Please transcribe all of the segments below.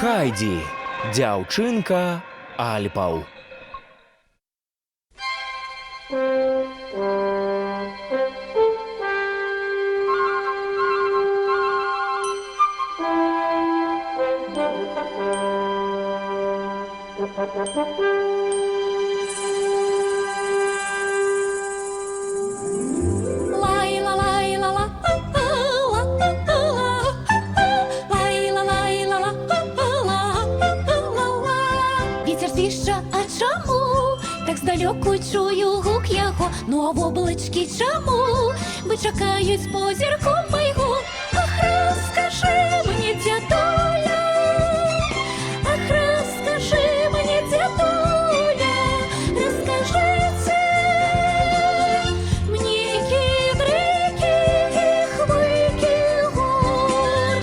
Хайді. Дзяўчынка Альпаў. Вітер свіжа, а чому? Так здалеку чую гук його. Ну а в облички чому? Бо чекають з позірку майгу. Ах, розкажи мені, дядуля, ах, розкажи мені, дядуля, розкажи це мені, кідрики, хвики гор.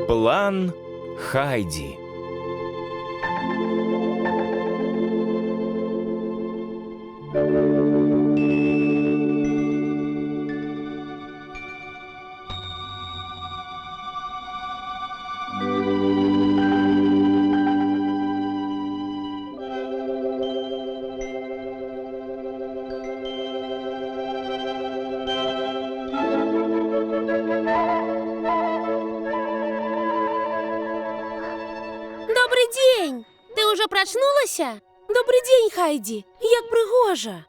План Хайді. Добрый день! Ты уже проснулася? Добрый день, Хайді! Як пригожа!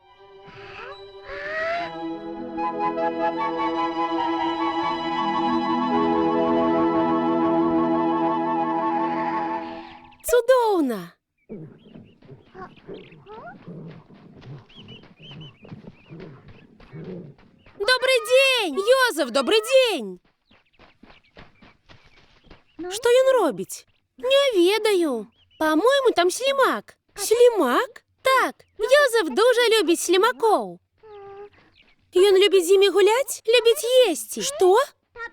Цудоўна! Добрый день! Йозеф, добрый день! Што ён робіць? Не ведаю. По-моему, там слімак. Слімак? Так, Йозеф дуже любіць слімакоў. Ён любіць з імі гуляць? Любіць есці. Што?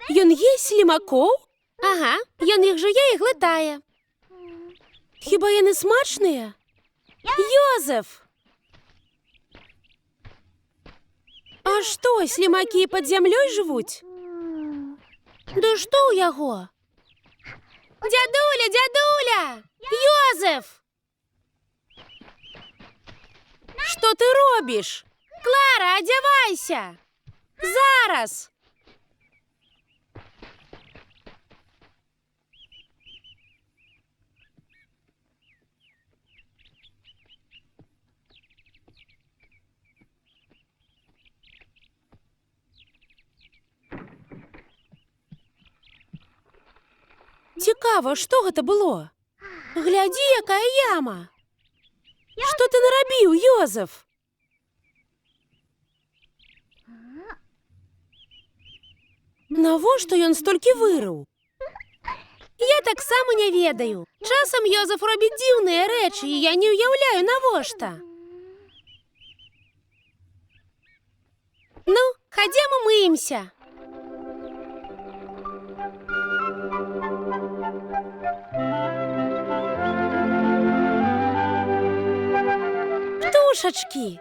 Ён есць слімакоў? Ага, ён іх жуе і глытае. Хіба яны смачныя? Йозеф! А што, слімакі пад зямлёй жывуць? Да што ў яго? Дядуля, дядуля! Йозеф! Што ты робіш? Клара, адзявайся! Зараз! Цікава, што гэта было? Глядзі, якая яма! Што ты нарабіў, Йозеф? Навошта ён столькі вырыў? Я таксама не ведаю. Часам Йозеф робіць дзіўныя рэчы, і я не ўяўляю, навошта. Ну, хадзем умыемся. Птушачкі!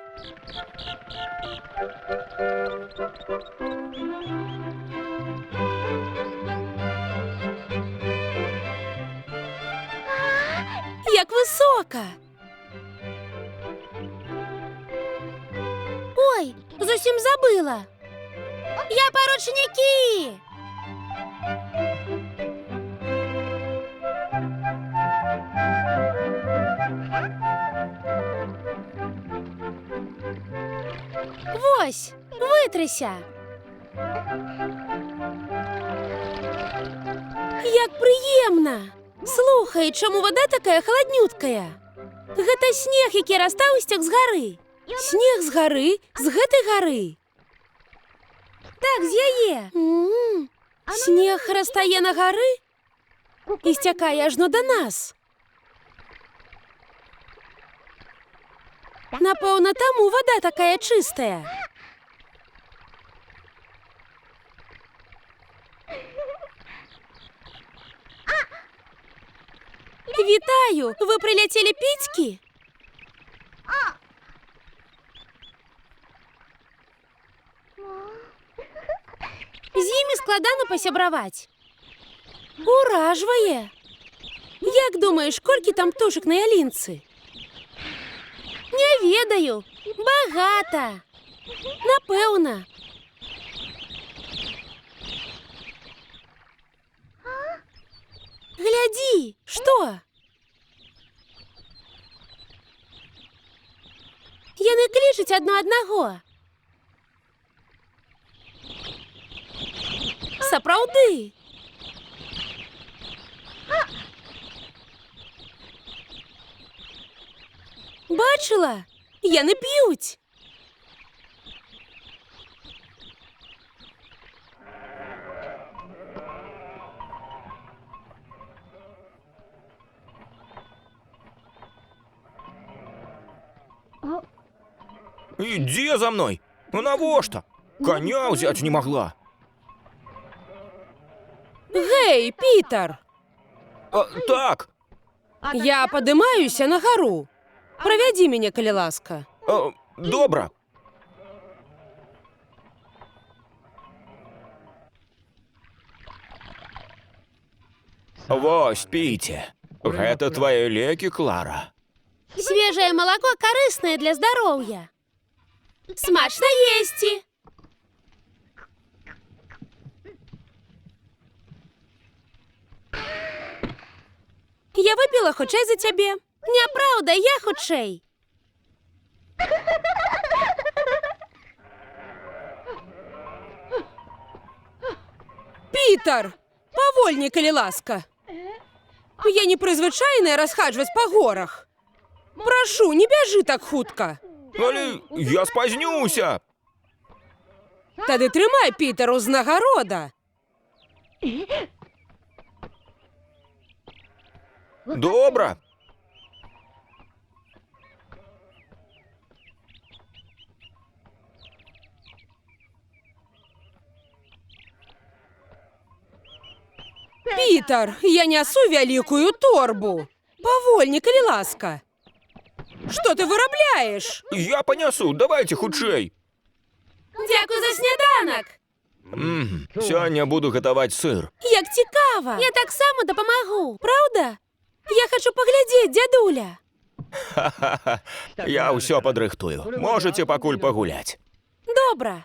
Як висока! Ой, зовсім забыла! Я поручники! Вось, витрися! Як прыемна! Слухай, чаму вода такая халаднюткая? Гэта снег, які растаў сцёк з гары. Снег з гары? З гэтай гары? Так, з яе. Снег растае на гары? і стякає аж до нас. Напевно, тому вода така чиста. Вітаю! Ви прилетіли піцьки? З ними складано посябраваць. Уражвае. Як думаєш, колькі там птушек на ялінцы? Не ведаю. Багата. Напэўна. Глядзі, што? Яны клічуць адно аднаго. Сапраўды. Бачыла? Яны п'юць. Ідзе за мной. Ну навошта? Коня взяць не могла. Гей, Пітер! Так. Я падымаюся на гару. Правядзі мяне, калі ласка. Добра. Вось, піце. Гэта твае лекі, Клара. Свежае малако карыснае для здароўя. Смачна есці. Я выпіла хутчэй за цябе. Няпраўда, я хутчэй. Пітер, павольней, калі ласка. Я не прызвычайная расхаджваць па горах. Прашу, не бяжы так хутка. Але я спазнюся. Тады трымай, Пітер, узнагарода. Добра. Пітер, я нясу вялікую торбу. Павольней, калі ласка. Што ты вырабляеш? Я панясу, давайте хутчэй. Дзякуй за сняданак. Сёння буду гатаваць сыр. Як цікава. Я таксама дапамагу, праўда? Я хачу паглядзець, дзядуля. Ха-ха-ха. Я ўсё падрыхтую. Можаце пакуль пагуляць. Добра.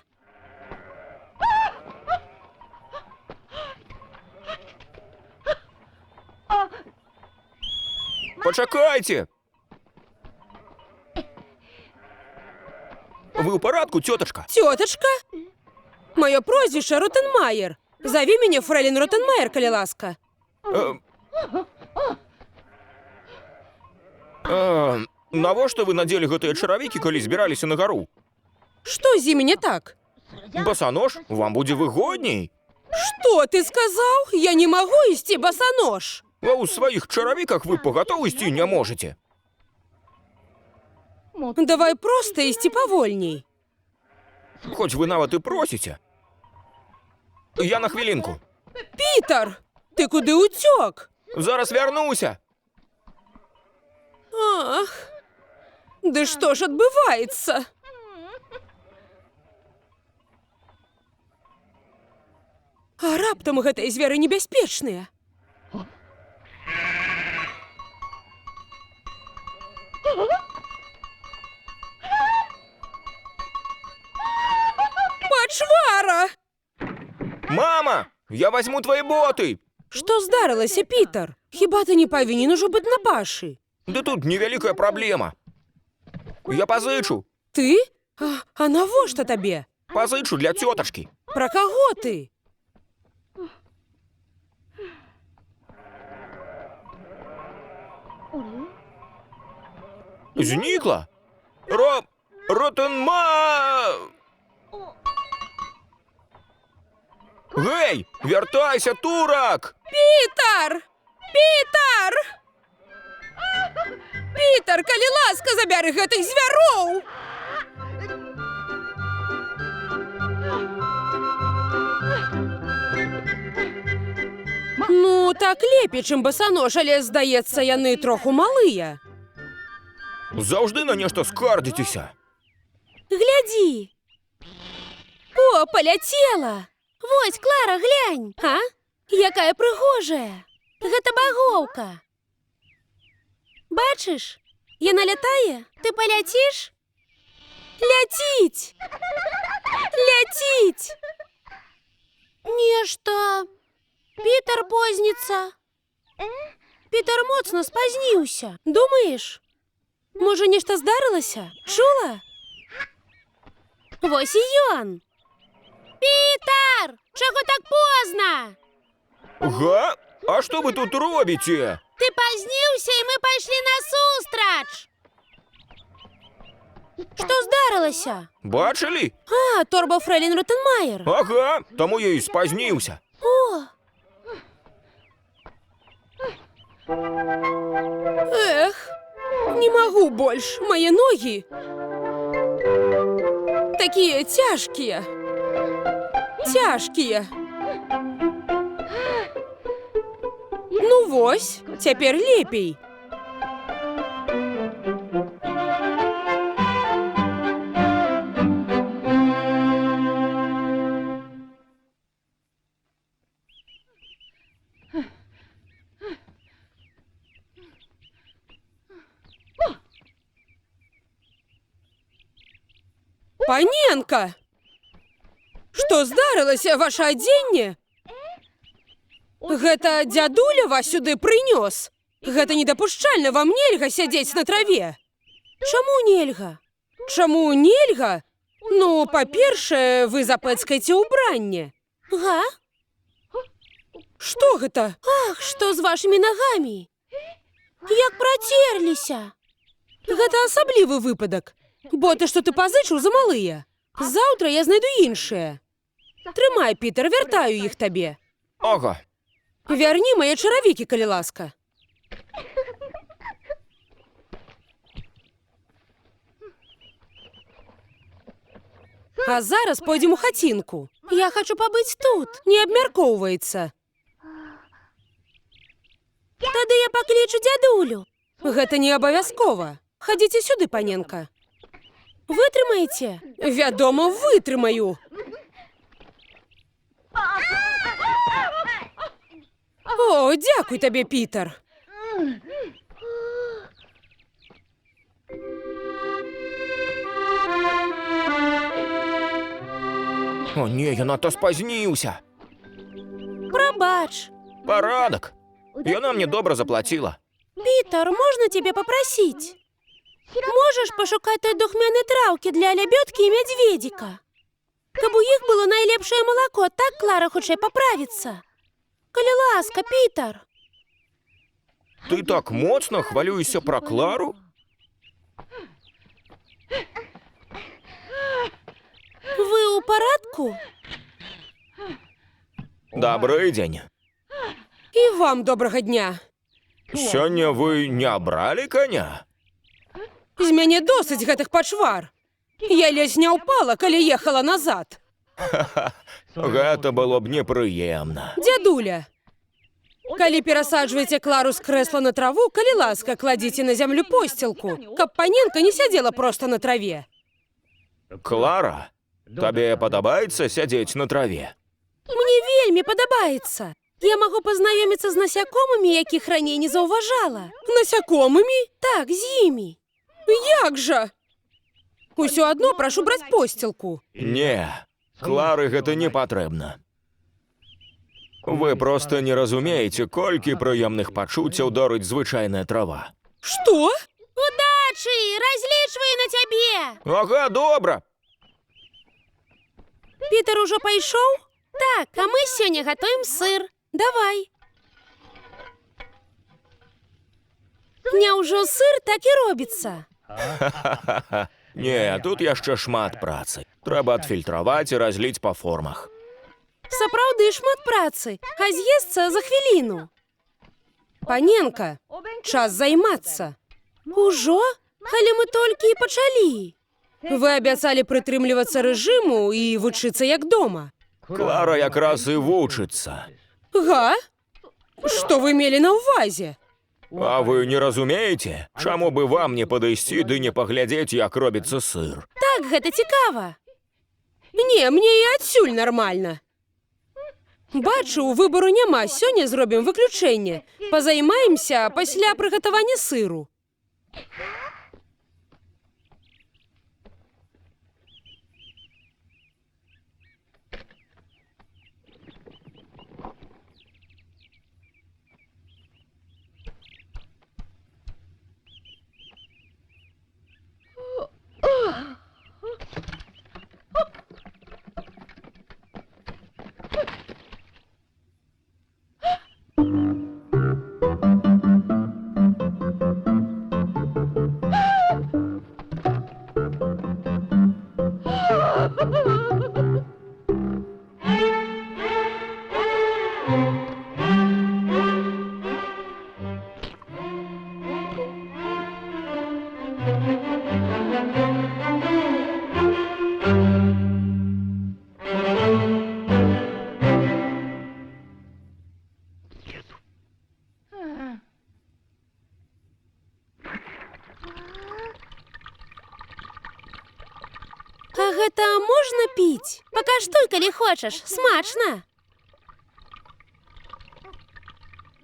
Пачакайце. Вы ў парадку, цётачка? Тётачка? Маё прозвішча Ротенмаер. Заві мяне фрэйлін Ротенмаер, калі ласка. Навошта вы надзелі гэтыя чаравікі, калі збіраліся на гару? Што з імі не так? Басанож, вам будзе выгодней. Што ты сказаў? Я не магу ісці басанож. А ў сваіх чаравіках вы пагатовы ісці не можаце. Давай проста ісці павольней. Хоць вы нават і просіце. Я на хвілінку. Пітер, ты куды ўцёк? Зараз вярнуся. Ах, ды што ж адбываецца? А раптам гэтыя звяры небяспечныя? Пачвара! Мама, я возьму твои боты. Што здарылася, Пітер? Хіба ты не павінен ужо быць на пашы? Да тут невялікая праблема. Я пазычу. Ты? А навошта табе? Пазычу для цётачкі. Пра каго ты? Знікла? Ротенма... Гей, вяртайся, турак! Пітер! Пітер! Пітер, калі ласка, забяры гэтых звяроў! Ну, так лепей, чым басанож, але, здаецца, яны троху малыя. Заўжды на нешта скардзіцеся. Глядзі! О, паляцела! Вось, Клара, глянь! А? Якая прыгожая! Гэта багоўка! Бачыш? Яна лятае? Ты паляціш? Ляціць! Ляціць! Нешта... Пітер позніцца. Пітер моцна спазніўся. Думаеш? Можа, нешта здарылася? Чула? Вось і ён. Пітер! Чаго так позна? Га? А што вы тут робіце? Ты пазніўся, і мы пайшлі насустрач. Што здарылася? Бачылі? А, торба фрэйлін Ротенмаер. Ага, таму я і спазніўся. О! Эх, не магу больш, мае ногі такія цяжкія. Цяжкія. Ну вось, цяпер лепей. Паненка! Што здарылася, ваша адзенне? Гэта дзядуля вас сюды прынёс. Гэта недапушчальна, вам нельга сядзець на траве. Чаму нельга? Чаму нельга? Ну, па-першае, вы запэцкаеце ўбранне. Га? Што гэта? Ах, што з вашымі нагамі? Як працерліся. Гэта асаблівы выпадак. Боты, што ты пазычыў, замалыя. Заўтра я знайду іншыя. Трымай, Пітер, вяртаю іх табе. Ага. Вярні мае чаравікі, калі ласка. А зараз пойдзем у хацінку. Я хачу пабыць тут, не абмяркоўваецца. Тады я паклічу дзядулю. Гэта не абавязкова. Хадзіце сюды, паненка. Вытрымаеце? Вядома, вытрымаю. О, дзякуй табе, Пітер. О, не, я надта спазніўся. Прабач. Парадак. Яна мне добра заплаціла. Пітер, можна тебе попросить? Можаш пашукаць той духмяны траўкі для лябёдкі і мядзведзіка? Каб у іх было найлепшае малако, так Клара хутчэй паправіцца. Калі ласка, Пітер. Ты так моцна хвалюешся пра Клару? Вы ў парадку? Добрый дзень. І вам добрага дня. Сёння вы не бралі коня? З мяне досыць гэтых пачвар. Я ледзь не ўпала, калі ехала назад. Гэта было б непрыемна. Дзядуля, калі перасаджваеце Клару з крэсла на траву, калі ласка, кладзіце на зямлю посцілку, каб паненка не сядзела проста на траве. Клара, табе падабаецца сядзець на траве? Мне вельмі падабаецца. Я магу пазнаёміцца з насякомымі, якіх раней не заўважала. Насякомымі? Так, з імі. Як жа? Усё адно прашу браць посцілку. Не, Клары гэта не патрэбна. Вы проста не разумееце, колькі прыемных пачуццяў дарыць звычайная трава. Што? Удачы! Разлічваю на цябе! Ага, добра. Пітер ужо пайшоў? Так, а мы сёння гатуем сыр. Давай. Няўжо сыр так і робіцца? Не, тут яшчэ шмат працы. Трэба адфільтраваць і разліць па формах. Сапраўды шмат працы, а з'есца за хвіліну. Паненка, час займацца. Ужо? Але мы толькі і пачалі. Вы абяцалі прытрымлівацца рэжыму і вучыцца як дома. Клара якраз і вучыцца. Га? Што вы мелі на ўвазе? А вы не разумееце, чаму бы вам не падысці ды не паглядзець, як робіцца сыр? Так, гэта цікава. Не, мне і адсюль нармальна. Бачу, выбару няма, сёння зробім выключэнне. Пазаймаемся пасля прыгатавання сыру. А гэта можна піць? Пакаштуй, калі хочаш, смачна.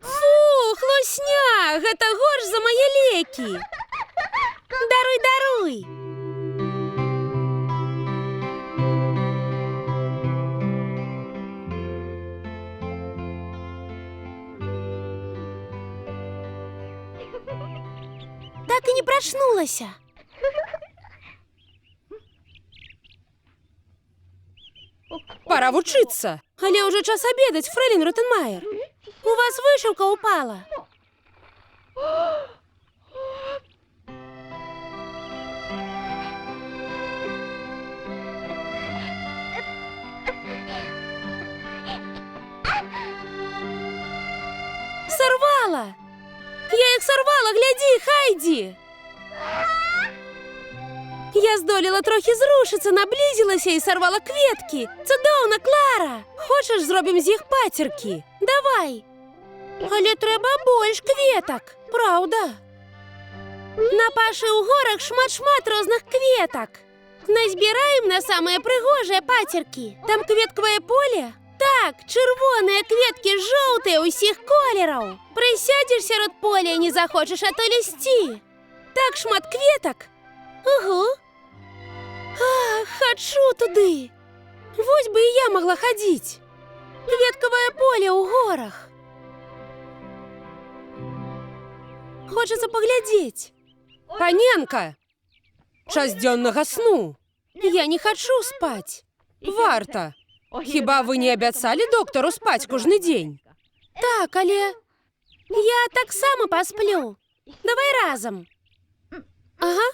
Фу, хлусня, гэта горш за мае лекі. Даруй, даруй. Так і не прачнулася. Пора вучыцца. Але ўжо час абедаць, фрэйлін Ротенмайер. У вас вышыўка упала. Сорвала! Я их сорвала, гляди, Хайді! Я здолела трохи зрушыцца, наблізілася і сорвала кветкі. Цудоўна, Клара! Хочаш, зробім з іх пацеркі? Давай! Але трэба больш кветак, праўда? На пашы ў горах шмат-шмат розных кветак. Назбіраем на самыя прыгожыя пацеркі. Там кветкавае поле? Так, чырвоныя кветкі жоўтыя ўсіх колераў. Прысядзеш сярод поля і не захочаш атуль ісці. Так шмат кветак. Угу. Ах, хачу туды. Вось бы і я магла хадзіць. Кветкавае поле ў горах. Хочацца паглядзець. Паненка, час дзённага сну. Я не хачу спаць. Варта. Хіба вы не абяцалі доктару спаць кожны дзень? Так, але я таксама пасплю. Давай разам. Ага.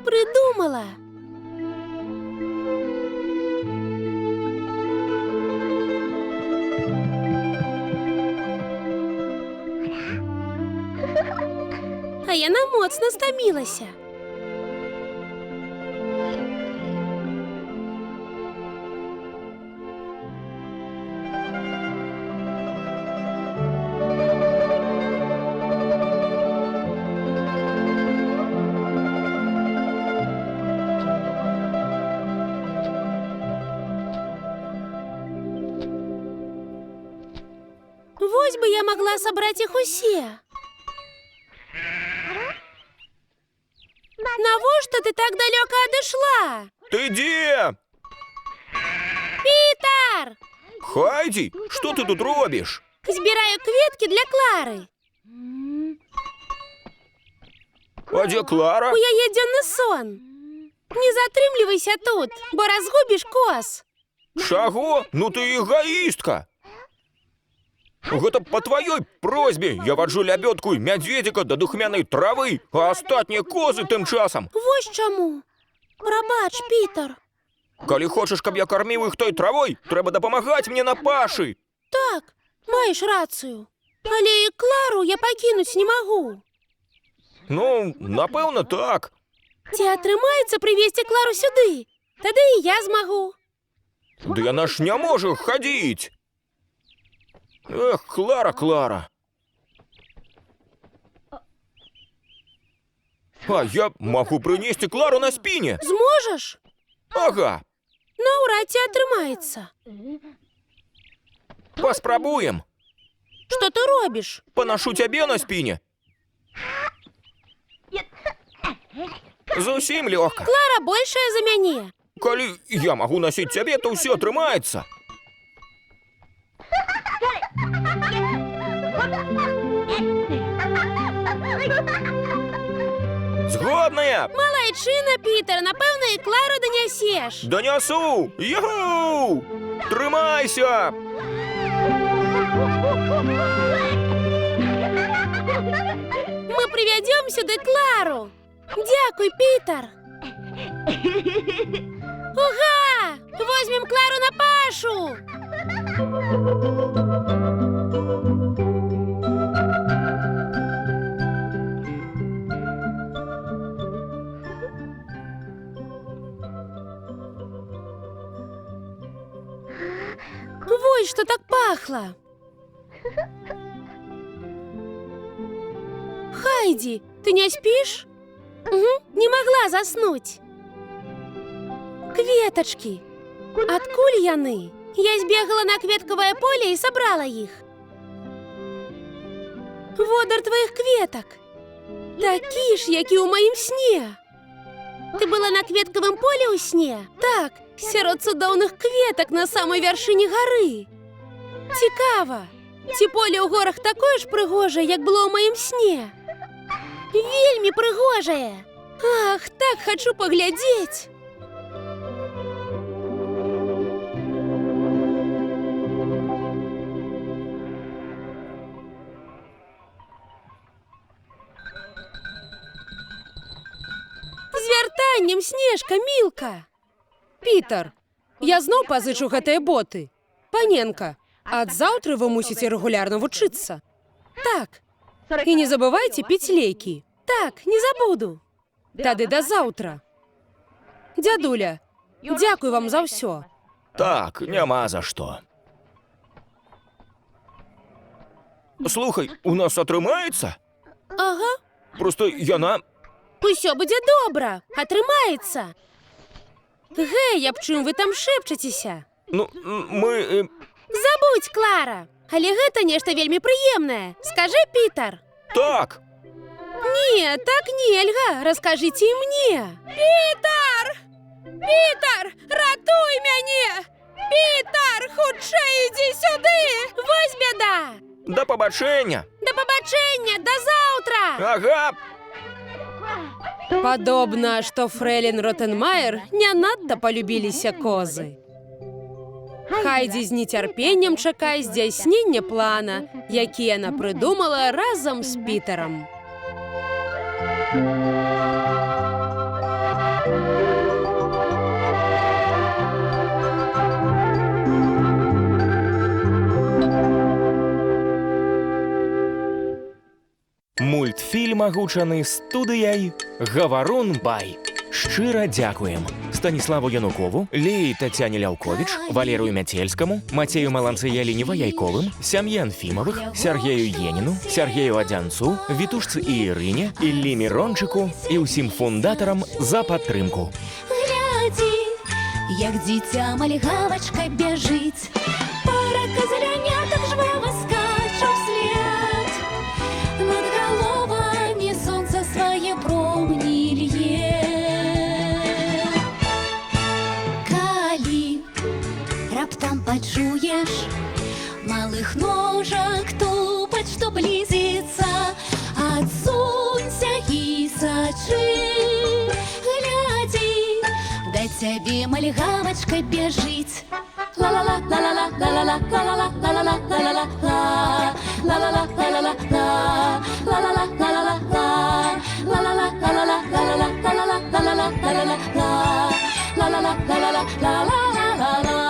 Придумала. А яна моцна стамілася. Вось бы я могла собрать их усе. Навошта ты так далёка адышла? Ты дзе? Пітер! Хайді, што ты тут робіш? Збіраю кветкі для Клары. А дзе Клара? У яе дзённы сон. Не затрымлівайся тут, бо разгубіш кос. Чаго? Ну ты эгоістка. Гэта па тваёй просьбе я ваджу лябёдку і мядзведзіка да духмянай травы, а астатнія козы тым часам. Вось чаму. Прабач, Пітер. Калі хочаш, каб я карміў іх той травой, трэба дапамагаць мне на пашы. Так, маеш рацыю. Але і Клару я пакінуць не магу. Ну, напэўна, так. Ці атрымаецца прывезці Клару сюды? Тады і я змагу. Ды яна ж не можа хадзіць. Эх, Клара, Клара. А я магу прынесці Клару на спіне. Зможаш? Ага, Наўрад ці атрымаецца. паспрабуем. Што ты робіш? Панашу цябе на спіне. Зусім лёгка. Клара большая за мяне. Калі я магу насіць цябе, то ўсё атрымаецца. Згодная? Малайчына, Пітер, напэўна, і Клару данясеш. Данясу! Яху! Трымайся! Мы прывядзём сюды Клару. Дзякуй, Пітер. Уга! Возьмем Клару на пашу. Вось што так пахла. Хайді, ты не спіш? Не могла заснуць. Кветачкі. Адкуль яны? Я збегала на кветкавае поле і сабрала іх. Водар тваіх кветак. Такі ж, які ў маім сне. Ты была на кветкавым полі ў сне? Так, сярод цудоўных кветак на самай вяршыні гары. Цікава, ці поле ў горах такое ж прыгожае, як было ў маім сне? Вельмі прыгожае. Ах, так хачу паглядзець. З вяртаннем, Снежка, мілка. Пітер, я зноў пазычу гэтыя боты. Паненка, ад заўтра вы мусіце рэгулярна вучыцца. Так, І не забывайце піць лекі. так, не забуду. Тады да заўтра. Дзядуля, дзякуй вам за ўсё. Так, няма за што. Слухай, у нас атрымаецца? Ага, Просто яна... усё будзе добра, атрымаецца. Гэй, аб чым вы там шэпчацеся? Ну, мы... Забудь, Клара, але гэта нешта вельмі прыемнае. Скажы, Пітер. Так! Не, так нельга, раскажыце і мне. Пітер! Пітер, ратуй мяне! Пітер, хутчэй ідзі сюды! Вось бяда! Да пабачэння! Да пабачэння, да заўтра! Ага! Падобна, што фрэйлін Ротенмайер не надта палюбіліся козы. Хайдзі з нецярпеннем чакае здзяйснення плана, які яна прыдумала разам з Пітерам. Мультфільм агучаны студыяй «Гаварун Бай». Шчыра дзякуем Станіславу Янукову, Леі Тацяне Ляўковіч, Валерыю Мяцельскаму, Мацею Маланцыялі Неваяйковым, сям'і Анфімавых, Сергею Еніну, Сергею Адзянцу, Вітушцы і Ірыне, Іллі Мірончыку і ўсім фундатарам за падтрымку. Глядзі, як дзіця мальгавачка бяжыць, пара казалянятак жвава скача ўслед. Над галовамі сонца свае промні лье. Калі раптам пачуеш малых ножак тупаць, што блізіцца, адсунься і сачы. Глядзі, да цябе мальгавачка бяжыць. la la la la la